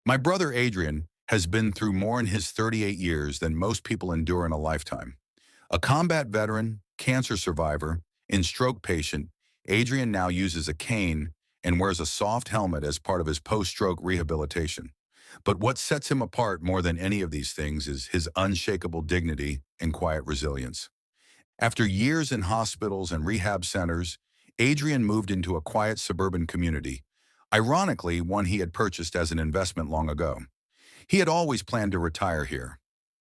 My brother Adrian has been through more in his 38 years than most people endure in a lifetime. A combat veteran, cancer survivor, and stroke patient, Adrian now uses a cane and wears a soft helmet as part of his post-stroke rehabilitation. But what sets him apart more than any of these things is his unshakable dignity and quiet resilience. After years in hospitals and rehab centers, Adrian moved into a quiet suburban community, ironically one he had purchased as an investment long ago. He had always planned to retire here.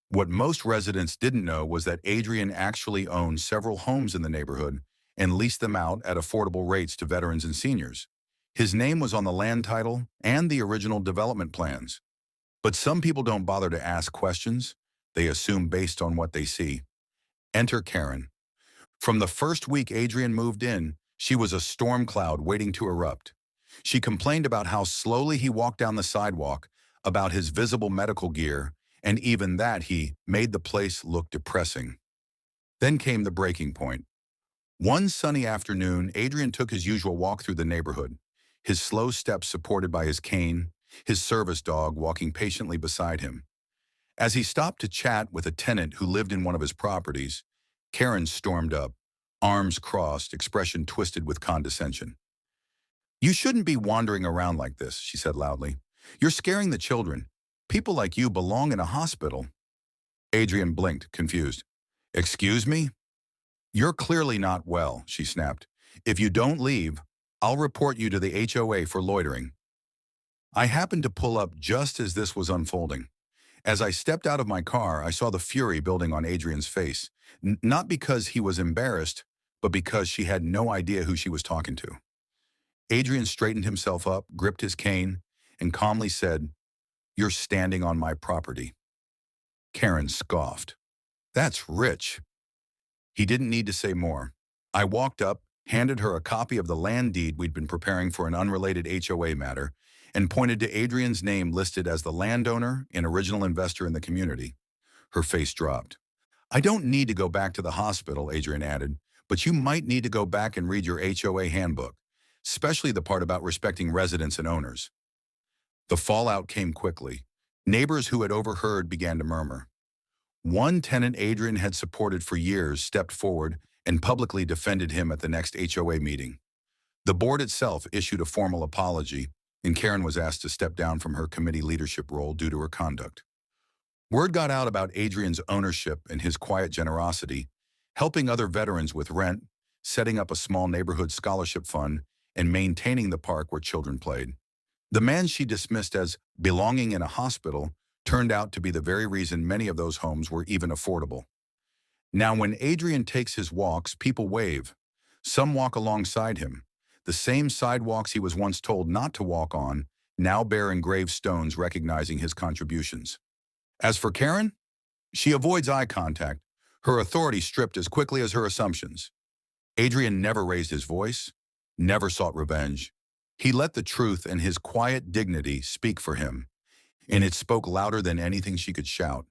What most residents didn't know was that Adrian actually owned several homes in the neighborhood and leased them out at affordable rates to veterans and seniors. His name was on the land title and the original development plans. But some people don't bother to ask questions. They assume based on what they see. Enter Karen. From the first week Adrian moved in, she was a storm cloud waiting to erupt. She complained about how slowly he walked down the sidewalk, about his visible medical gear, and even that he made the place look depressing. Then came the breaking point. One sunny afternoon, Adrian took his usual walk through the neighborhood, his slow steps supported by his cane, his service dog walking patiently beside him. As he stopped to chat with a tenant who lived in one of his properties, Karen stormed up, arms crossed, expression twisted with condescension. "You shouldn't be wandering around like this," she said loudly. "You're scaring the children. People like you belong in a hospital." Adrian blinked, confused. "Excuse me?" "You're clearly not well," she snapped. "If you don't leave, I'll report you to the HOA for loitering." I happened to pull up just as this was unfolding. As I stepped out of my car, I saw the fury building on Adrian's face, not because he was embarrassed, but because she had no idea who she was talking to. Adrian straightened himself up, gripped his cane, and calmly said, "You're standing on my property." Karen scoffed. "That's rich." He didn't need to say more. I walked up, handed her a copy of the land deed we'd been preparing for an unrelated HOA matter, and pointed to Adrian's name listed as the landowner and original investor in the community. Her face dropped. "I don't need to go back to the hospital," Adrian added, "but you might need to go back and read your HOA handbook, especially the part about respecting residents and owners." The fallout came quickly. Neighbors who had overheard began to murmur. One tenant Adrian had supported for years stepped forward and publicly defended him at the next HOA meeting. The board itself issued a formal apology, and Karen was asked to step down from her committee leadership role due to her conduct. Word got out about Adrian's ownership and his quiet generosity, helping other veterans with rent, setting up a small neighborhood scholarship fund, and maintaining the park where children played. The man she dismissed as belonging in a hospital turned out to be the very reason many of those homes were even affordable. Now, when Adrian takes his walks, people wave. Some walk alongside him. The same sidewalks he was once told not to walk on now bear engraved stones recognizing his contributions. As for Karen, she avoids eye contact, her authority stripped as quickly as her assumptions. Adrian never raised his voice, never sought revenge. He let the truth and his quiet dignity speak for him, and it spoke louder than anything she could shout.